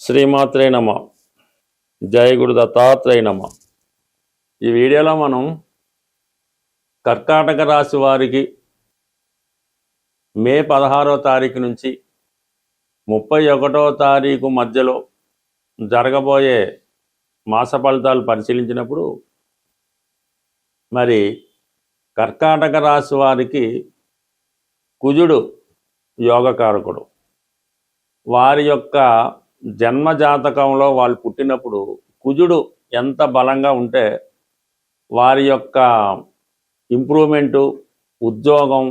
శ్రీమాత్రే నమ. జయ గురు దత్తాత్రేయ నమ. ఈ వీడియోలో మనం కర్కాటక రాశి వారికి మే 16వ తారీఖు నుంచి 31వ తారీఖు మధ్యలో జరగబోయే మాస ఫలితాలు పరిశీలించినప్పుడు మరి కర్కాటక రాశి వారికి కుజుడు యోగకారకుడు. వారి యొక్క జన్మజాతకంలో వాళ్ళు పుట్టినప్పుడు కుజుడు ఎంత బలంగా ఉంటే వారి యొక్క ఇంప్రూవ్మెంటు, ఉద్యోగం,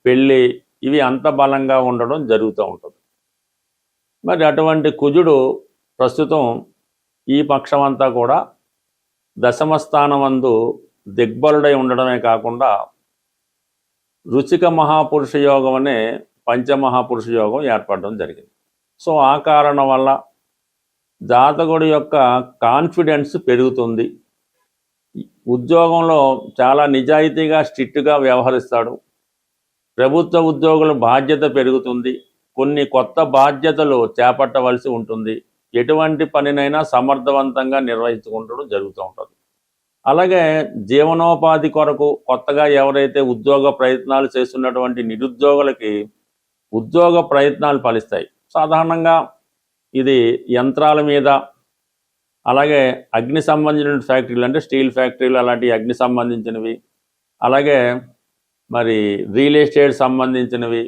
పెళ్ళి ఇవి అంత బలంగా ఉండడం జరుగుతూ ఉంటుంది. మరి అటువంటి కుజుడు ప్రస్తుతం ఈ పక్షమంతా కూడా దశమ స్థానమందు దిగ్బలుడై ఉండడమే కాకుండా రుచిక మహాపురుష యోగం అనే పంచమహాపురుష యోగం ఏర్పడడం జరిగింది. సో ఆ కారణం వల్ల జాతకుడి యొక్క కాన్ఫిడెన్స్ పెరుగుతుంది. ఉద్యోగంలో చాలా నిజాయితీగా స్ట్రిక్ట్గా వ్యవహరిస్తాడు. ప్రభుత్వ ఉద్యోగుల బాధ్యత పెరుగుతుంది. కొన్ని కొత్త బాధ్యతలు చేపట్టవలసి ఉంటుంది. ఎటువంటి పనినైనా సమర్థవంతంగా నిర్వహించుకుంటూ జరుగుతూ ఉంటుంది. అలాగే జీవనోపాధి కొరకు కొత్తగా ఎవరైతే ఉద్యోగ ప్రయత్నాలు చేస్తున్నటువంటి నిరుద్యోగులకి ఉద్యోగ ప్రయత్నాలు ఫలిస్తాయి. సాధారణంగా ఇది యంత్రాల మీద, అలాగే అగ్ని సంబంధించిన ఫ్యాక్టరీలు అంటే స్టీల్ ఫ్యాక్టరీలు అలాంటి అగ్ని సంబంధించినవి, అలాగే మరి రియల్ ఎస్టేట్ సంబంధించినవి,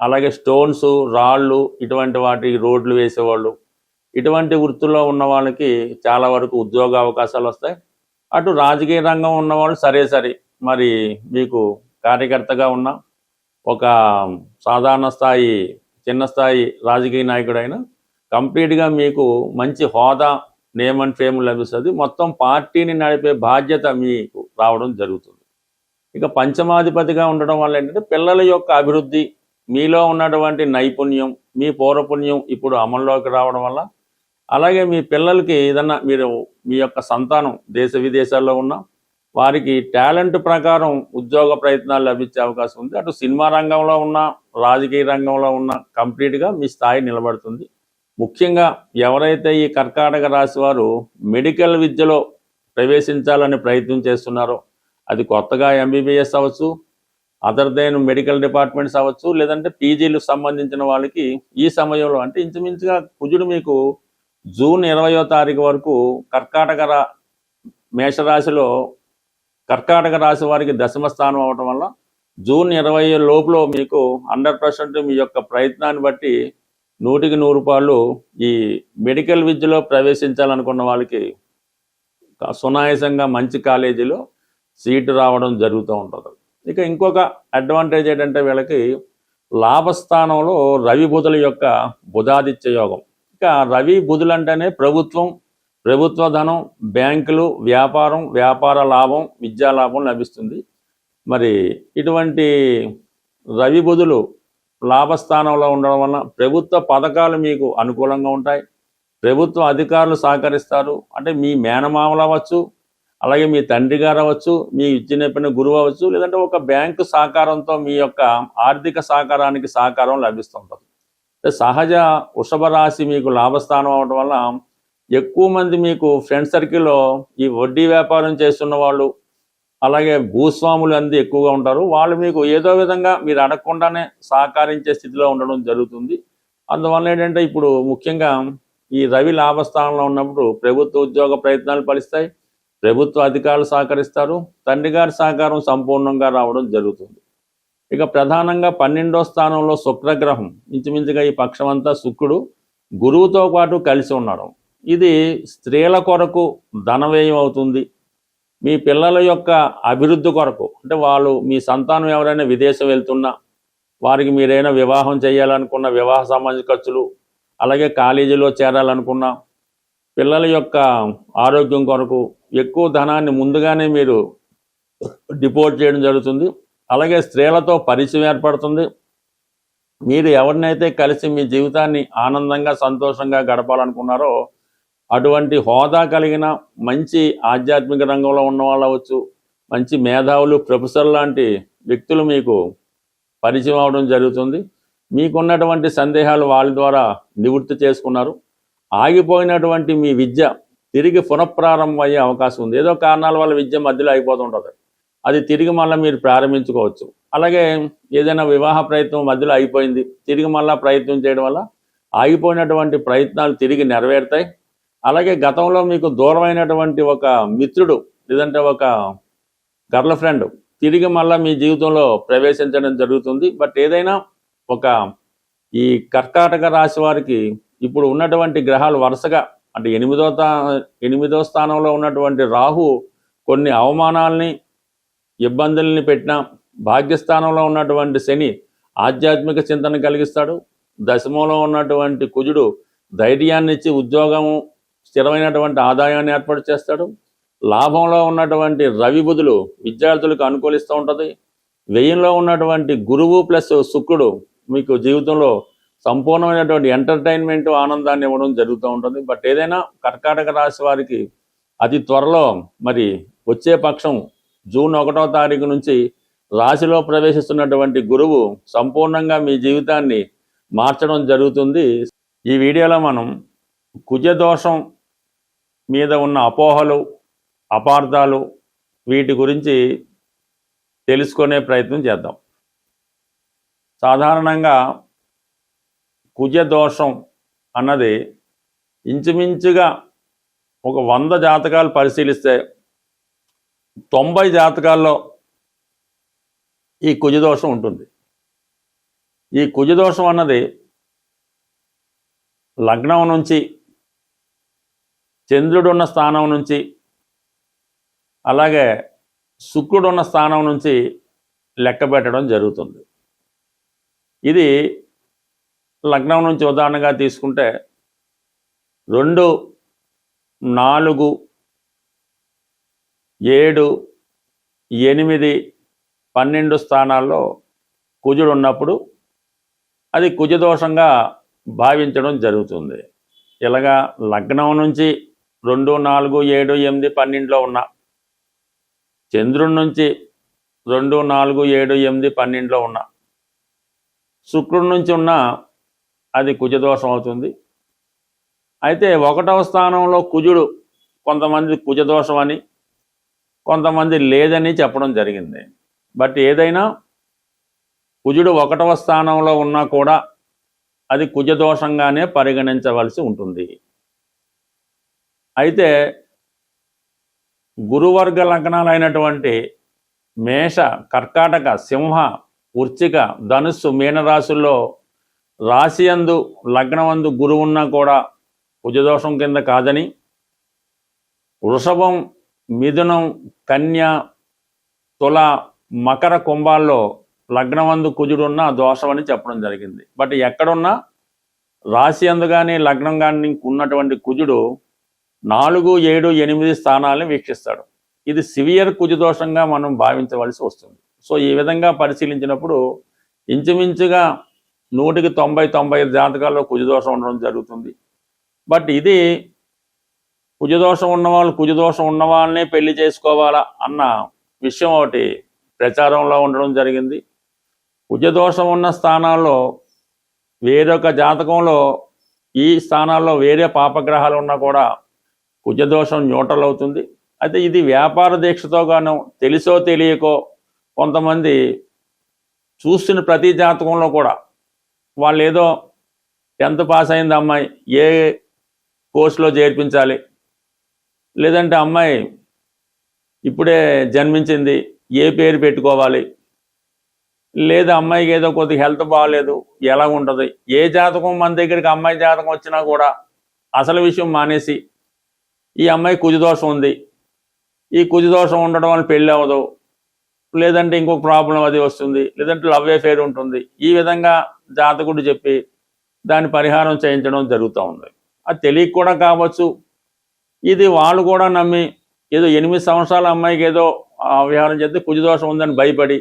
అలాగే స్టోన్స్, రాళ్ళు ఇటువంటి వాటి రోడ్లు వేసేవాళ్ళు, ఇటువంటి వృత్తుల్లో ఉన్న వాళ్ళకి చాలా వరకు ఉద్యోగ అవకాశాలు వస్తాయి. అటు రాజకీయ రంగం ఉన్నవాళ్ళు సరే మరి మీకు కార్యకర్తగా ఉన్న ఒక సాధారణ స్థాయి చిన్న స్థాయి రాజకీయ నాయకుడైనా కంప్లీట్గా మీకు మంచి హోదా, నేమ్ అండ్ ఫేమ్ లభిస్తుంది. మొత్తం పార్టీని నడిపే బాధ్యత మీకు రావడం జరుగుతుంది. ఇక పంచమాధిపతిగా ఉండడం వల్ల ఏంటంటే పిల్లల యొక్క అభివృద్ధి, మీలో ఉన్నటువంటి నైపుణ్యం, మీ పౌరపుణ్యం ఇప్పుడు అమల్లోకి రావడం వల్ల, అలాగే మీ పిల్లలకి ఏదన్నా మీరు మీ యొక్క సంతానం దేశ విదేశాల్లో ఉన్న వారికి టాలెంట్ ప్రకారం ఉద్యోగ ప్రయత్నాలు లభించే అవకాశం ఉంది. అటు సినిమా రంగంలో ఉన్న, రాజకీయ రంగంలో ఉన్న కంప్లీట్గా మీ స్థాయి నిలబడుతుంది. ముఖ్యంగా ఎవరైతే ఈ కర్కాటక రాశి వారు మెడికల్ విద్యలో ప్రవేశించాలని ప్రయత్నం చేస్తున్నారో, అది కొత్తగా ఎంబీబీఎస్ అవ్వచ్చు, అదర్ దెన్ మెడికల్ డిపార్ట్మెంట్స్ అవ్వచ్చు, లేదంటే పీజీలకు సంబంధించిన వాళ్ళకి ఈ సమయంలో అంటే ఇంచుమించుగా కుజుడు మీకు జూన్ 20వ తారీఖు వరకు మేషరాశిలో కర్కాటక రాశి వారికి దశమ స్థానం అవడం వల్ల జూన్ 20 లోపల మీకు 100% మీ యొక్క ప్రయత్నాన్ని బట్టి 100కి 100 ఈ మెడికల్ విద్యలో ప్రవేశించాలనుకున్న వాళ్ళకి సునాయాసంగా మంచి కాలేజీలో సీటు రావడం జరుగుతూ ఉంటుంది. ఇక ఇంకొక అడ్వాంటేజ్ ఏంటంటే వీళ్ళకి లాభస్థానంలో రవి బుధుల యొక్క బుధాదిత్య యోగం. ఇక రవి బుధులు అంటేనే ప్రభుత్వ ధనం, బ్యాంకులు, వ్యాపారం, వ్యాపార లాభం, విద్యా లాభం లభిస్తుంది. మరి ఇటువంటి రవి బుధులు లాభస్థానంలో ఉండడం వలన ప్రభుత్వ పథకాలు మీకు అనుకూలంగా ఉంటాయి. ప్రభుత్వ అధికారులు సహకరిస్తారు. అంటే మీ మేనమామలు అవ్వచ్చు, అలాగే మీ తండ్రి గారు అవ్వచ్చు, మీ విద్య నేర్పిన గురువు అవ్వచ్చు, లేదంటే ఒక బ్యాంకు సహకారంతో మీ యొక్క ఆర్థిక సహకారానికి సహకారం లభిస్తుంటుంది. సహజ వృషభ రాశి మీకు లాభస్థానం అవడం వల్ల ఎక్కువ మంది మీకు ఫ్రెండ్ సర్కిల్లో ఈ వడ్డీ వ్యాపారం చేస్తున్న వాళ్ళు, అలాగే భూస్వాములు అంది ఎక్కువగా ఉంటారు. వాళ్ళు మీకు ఏదో విధంగా మీరు అడగకుండానే సహకరించే స్థితిలో ఉండడం జరుగుతుంది. అందువల్ల ఏంటంటే ఇప్పుడు ముఖ్యంగా ఈ రవి లాభస్థానంలో ఉన్నప్పుడు ప్రభుత్వ ఉద్యోగ ప్రయత్నాలు ఫలిస్తాయి. ప్రభుత్వ అధికారులు సహకరిస్తారు. తండ్రి గారి సహకారం సంపూర్ణంగా రావడం జరుగుతుంది. ఇక ప్రధానంగా 12వ స్థానంలో శుక్రగ్రహం ఇంచుమించుగా ఈ పక్షమంతా శుక్రుడు గురువుతో పాటు కలిసి ఉండడం, ఇది స్త్రీల కొరకు ధనవ్యయం అవుతుంది. మీ పిల్లల యొక్క అభివృద్ధి కొరకు అంటే వాళ్ళు మీ సంతానం ఎవరైనా విదేశం వెళ్తున్నా, వారికి మీరైనా వివాహం చేయాలనుకున్న వివాహ సంబంధించిన ఖర్చులు, అలాగే కాలేజీలో చేరాలనుకున్న పిల్లల యొక్క ఆరోగ్యం కొరకు ఎక్కువ ధనాన్ని ముందుగానే మీరు డిపోజిట్ చేయడం జరుగుతుంది. అలాగే స్త్రీలతో పరిచయం ఏర్పడుతుంది. మీరు ఎవరినైతే కలిసి మీ జీవితాన్ని ఆనందంగా సంతోషంగా గడపాలనుకున్నారో అటువంటి హోదా కలిగిన మంచి ఆధ్యాత్మిక రంగంలో ఉన్న వాళ్ళు అవ్వచ్చు, మంచి మేధావులు, ప్రొఫెసర్ లాంటి వ్యక్తులు మీకు పరిచయం అవడం జరుగుతుంది. మీకున్నటువంటి సందేహాలు వాళ్ళ ద్వారా నివృత్తి చేసుకున్నారు. ఆగిపోయినటువంటి మీ విద్య తిరిగి పునఃప్రారంభం అయ్యే అవకాశం ఉంది. ఏదో కారణాల వల్ల విద్య మధ్యలో అయిపోతుంటుంది, అది తిరిగి మళ్ళీ మీరు ప్రారంభించుకోవచ్చు. అలాగే ఏదైనా వివాహ ప్రయత్నం మధ్యలో అయిపోయింది, తిరిగి మళ్ళీ ప్రయత్నం చేయడం వల్ల ఆగిపోయినటువంటి ప్రయత్నాలు తిరిగి నెరవేరుతాయి. అలాగే గతంలో మీకు దూరమైనటువంటి ఒక మిత్రుడు లేదంటే ఒక గర్ల్ ఫ్రెండ్ తిరిగి మళ్ళీ మీ జీవితంలో ప్రవేశించడం జరుగుతుంది. బట్ ఏదైనా ఒక ఈ కర్కాటక రాశి వారికి ఇప్పుడు ఉన్నటువంటి గ్రహాలు వరుసగా అంటే ఎనిమిదో స్థానంలో ఉన్నటువంటి రాహు కొన్ని అవమానాల్ని ఇబ్బందుల్ని పెట్టినా, భాగ్యస్థానంలో ఉన్నటువంటి శని ఆధ్యాత్మిక చింతన కలిగిస్తాడు. దశమంలో ఉన్నటువంటి కుజుడు ధైర్యాన్ని ఇచ్చి ఉద్యోగము స్థిరమైనటువంటి ఆదాయాన్ని ఏర్పాటు చేస్తాడు. లాభంలో ఉన్నటువంటి రవి బుధులు విద్యార్థులకు అనుకూలిస్తూ ఉంటుంది. వ్యయంలో ఉన్నటువంటి గురువు ప్లస్ శుక్రుడు మీకు జీవితంలో సంపూర్ణమైనటువంటి ఎంటర్టైన్మెంట్ ఆనందాన్ని ఇవ్వడం జరుగుతూ ఉంటుంది. బట్ ఏదైనా కర్కాటక రాశి వారికి అతి త్వరలో మరి వచ్చే పక్షం జూన్ 1వ తారీఖు నుంచి రాశిలో ప్రవేశిస్తున్నటువంటి గురువు సంపూర్ణంగా మీ జీవితాన్ని మార్చడం జరుగుతుంది. ఈ వీడియోలో మనం కుజదోషం మీద ఉన్న అపోహలు, అపార్థాలు వీటి గురించి తెలుసుకునే ప్రయత్నం చేద్దాం. సాధారణంగా కుజదోషం అన్నది ఇంచుమించుగా ఒక 100 జాతకాలు పరిశీలిస్తే 90 జాతకాల్లో ఈ కుజదోషం ఉంటుంది. ఈ కుజదోషం అన్నది లగ్నం నుంచి, చంద్రుడున్న స్థానం నుంచి, అలాగే శుక్రుడున్న స్థానం నుంచి లెక్క పెట్టడం జరుగుతుంది. ఇది లగ్నం నుంచి ఉదాహరణగా తీసుకుంటే 2, 4, 7, 8, 12 స్థానాల్లో కుజుడు ఉన్నప్పుడు అది కుజదోషంగా భావించడం జరుగుతుంది. ఇలాగా లగ్నం నుంచి 2, 4, 7, 8, 12లో ఉన్న, చంద్రుడి నుంచి 2, 4, 7, 8, 12లో ఉన్న, శుక్రుడి నుంచి ఉన్న అది కుజదోషం అవుతుంది. అయితే 1వ స్థానంలో కుజుడు కొంతమంది కుజదోషం అని, కొంతమంది లేదని చెప్పడం జరిగింది. బట్ ఏదైనా కుజుడు 1వ స్థానంలో ఉన్నా కూడా అది కుజదోషంగానే పరిగణించవలసి ఉంటుంది. అయితే గురువర్గ లగ్నాలైనటువంటి మేష, కర్కాటక, సింహ, వృశ్చిక, ధనుస్సు, మీనరాశుల్లో రాశియందు లగ్నమందు గురువు ఉన్నా కూడా కుజదోషం కింద కాదని, వృషభం, మిథునం, కన్య, తుల, మకర, కుంభాల్లో లగ్నమందు కుజుడున్న దోషం అని చెప్పడం జరిగింది. బట్ ఎక్కడున్నా రాశి అందు కానీ లగ్నం కానీ ఉన్నటువంటి కుజుడు 4, 7, 8 స్థానాలను వీక్షిస్తాడు. ఇది సివియర్ కుజదోషంగా మనం భావించవలసి వస్తుంది. సో ఈ విధంగా పరిశీలించినప్పుడు ఇంచుమించుగా 100కి 90-95 జాతకాల్లో కుజదోషం ఉండడం జరుగుతుంది. బట్ ఇది కుజదోషం ఉన్నవాళ్ళు కుజదోషం ఉన్న వాళ్ళనే పెళ్లి చేసుకోవాలా అన్న విషయం ఒకటి ప్రచారంలో ఉండడం జరిగింది. కుజదోషం ఉన్న స్థానాల్లో వేరొక జాతకంలో ఈ స్థానాల్లో వేరే పాపగ్రహాలు ఉన్నా కూడా కుజదోషం న్యూట్రల్ అవుతుంది. అయితే ఇది వ్యాపార దీక్షతో గాను తెలిసో తెలియకో కొంతమంది చూస్తున్న ప్రతి జాతకంలో కూడా వాళ్ళు ఏదో 10th పాస్ అయింది అమ్మాయి, ఏ కోర్సులో చేర్పించాలి, లేదంటే అమ్మాయి ఇప్పుడే జన్మించింది, ఏ పేరు పెట్టుకోవాలి, లేదా అమ్మాయికి ఏదో కొద్దిగా హెల్త్ బాగాలేదు, ఎలా ఉంటుంది, ఏ జాతకం మన దగ్గరికి అమ్మాయి జాతకం వచ్చినా కూడా అసలు విషయం మానేసి ఈ అమ్మాయి కుజదోషం ఉంది, ఈ కుజదోషం ఉండడం వల్ల పెళ్ళి అవ్వదు, లేదంటే ఇంకొక ప్రాబ్లం అది వస్తుంది, లేదంటే లవ్ అఫేర్ ఉంటుంది, ఈ విధంగా జాతకుడు చెప్పి దాని పరిహారం చేయించడం జరుగుతూ ఉంది. అది తెలియక కూడా కావచ్చు, ఇది వాళ్ళు కూడా నమ్మి ఏదో 8 సంవత్సరాల అమ్మాయికి ఏదో వ్యవహారం చేస్తే కుజదోషం ఉందని భయపడి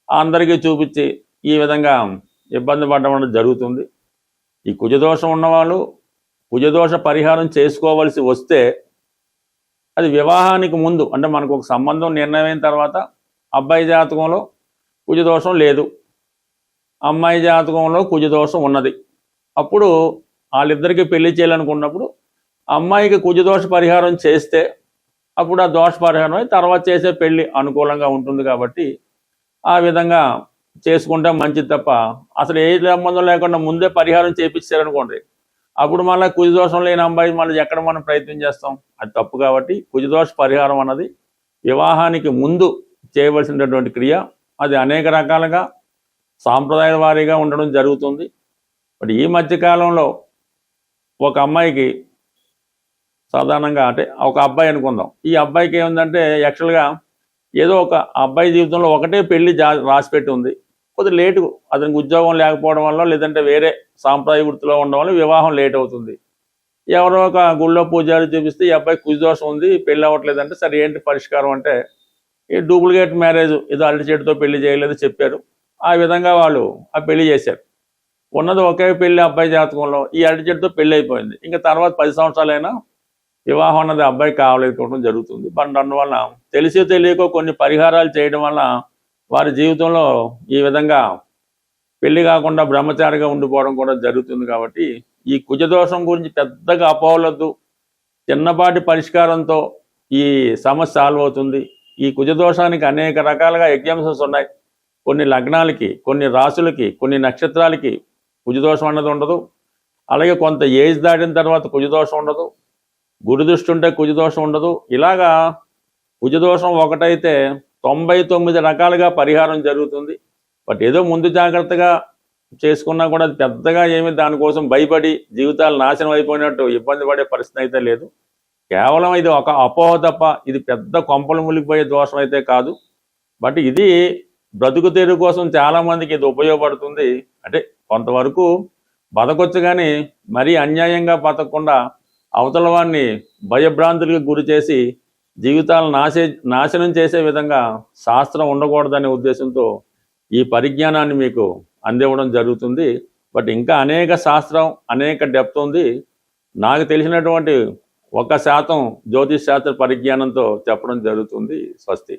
అందరికీ చూపించి ఈ విధంగా ఇబ్బంది పడడం జరుగుతుంది. ఈ కుజదోషం ఉన్నవాళ్ళు కుజదోష పరిహారం చేసుకోవలసి వస్తే అది వివాహానికి ముందు, అంటే మనకు ఒక సంబంధం నిర్ణయమైన తర్వాత అబ్బాయి జాతకంలో కుజదోషం లేదు, అమ్మాయి జాతకంలో కుజదోషం ఉన్నది, అప్పుడు వాళ్ళిద్దరికీ పెళ్లి చేయాలనుకున్నప్పుడు అమ్మాయికి కుజదోష పరిహారం చేస్తే అప్పుడు ఆ దోష పరిహారం అయి తర్వాత చేసే పెళ్లి అనుకూలంగా ఉంటుంది కాబట్టి ఆ విధంగా చేసుకుంటే మంచిది తప్ప అసలు ఏ సంబంధం లేకుండా ముందే పరిహారం చేయించారనుకోండి అప్పుడు మళ్ళీ కుజదోషం లేని అమ్మాయి మళ్ళీ ఎక్కడ మనం ప్రయత్నం చేస్తాం, అది తప్పు. కాబట్టి కుజదోష పరిహారం అన్నది వివాహానికి ముందు చేయవలసినటువంటి క్రియ. అది అనేక రకాలుగా సాంప్రదాయ వారీగా ఉండడం జరుగుతుంది. బట్ ఈ మధ్యకాలంలో ఒక అమ్మాయికి సాధారణంగా అంటే ఒక అబ్బాయి అనుకుందాం, ఈ అబ్బాయికి ఏముందంటే యాక్చువల్గా ఏదో ఒక అబ్బాయి జీవితంలో ఒకటే పెళ్లి రాసిపెట్టి ఉంది. కొద్దిగా లేటు, అతనికి ఉద్యోగం లేకపోవడం వల్ల లేదంటే వేరే సాంప్రదాయ వృత్తిలో ఉండడం వల్ల వివాహం లేట్ అవుతుంది. ఎవరో ఒక గుళ్ళో పూజారి చూపిస్తే ఈ అబ్బాయి కుజదోషం ఉంది, పెళ్ళి అవ్వట్లేదంటే సరే ఏంటి పరిష్కారం అంటే ఈ డూప్లికేట్ మ్యారేజ్ ఏదో అరటి చెట్టుతో పెళ్లి చేయలేదు చెప్పారు. ఆ విధంగా వాళ్ళు ఆ పెళ్లి చేశారు. ఉన్నది ఒకే పెళ్లి అబ్బాయి జాతకంలో, ఈ అరటి చెట్టుతో పెళ్లి అయిపోయింది. ఇంకా తర్వాత 10 సంవత్సరాలైనా వివాహం అన్నది అబ్బాయికి కావలేకపోవడం జరుగుతుంది. బట్ అందువల్ల తెలిసి తెలియకో కొన్ని పరిహారాలు చేయడం వల్ల వారి జీవితంలో ఈ విధంగా పెళ్లి కాకుండా బ్రహ్మచారిగా ఉండిపోవడం కూడా జరుగుతుంది. కాబట్టి ఈ కుజదోషం గురించి పెద్దగా అపోహలొద్దు, చిన్నపాటి పరిష్కారంతో ఈ సమస్య సాల్వ్ అవుతుంది. ఈ కుజదోషానికి అనేక రకాలుగా ఎగ్జాంపుల్స్ ఉన్నాయి. కొన్ని లగ్నాలకి, కొన్ని రాశులకి, కొన్ని నక్షత్రాలకి కుజదోషం అన్నది ఉండదు. అలాగే కొంత ఏజ్ దాటిన తర్వాత కుజదోషం ఉండదు. గురుదృష్టి ఉంటే కుజదోషం ఉండదు. ఇలాగా కుజదోషం ఒకటైతే 99 రకాలుగా పరిహారం జరుగుతుంది. బట్ ఏదో ముందు జాగ్రత్తగా చేసుకున్నా కూడా అది పెద్దగా ఏమి దానికోసం భయపడి జీవితాలు నాశనం అయిపోయినట్టు ఇబ్బంది పడే పరిస్థితి అయితే లేదు. కేవలం ఇది ఒక అపోహ తప్ప ఇది పెద్ద కొంపలు మునిగిపోయే దోషం అయితే కాదు. బట్ ఇది బ్రతుకు తెరువు కోసం చాలామందికి ఇది ఉపయోగపడుతుంది. అంటే కొంతవరకు బతకొచ్చు, కానీ మరీ అన్యాయంగా బతకకుండా అవతల వాడిని భయభ్రాంతులకు గురి చేసి జీవితాలను నాశనం చేసే విధంగా శాస్త్రం ఉండకూడదనే ఉద్దేశంతో ఈ పరిజ్ఞానాన్ని మీకు అందివ్వడం జరుగుతుంది. బట్ ఇంకా అనేక శాస్త్రం, అనేక డెప్త్ ఉంది. నాకు తెలిసినటువంటి 1% జ్యోతిష్ శాస్త్ర పరిజ్ఞానంతో చెప్పడం జరుగుతుంది. స్వస్తి.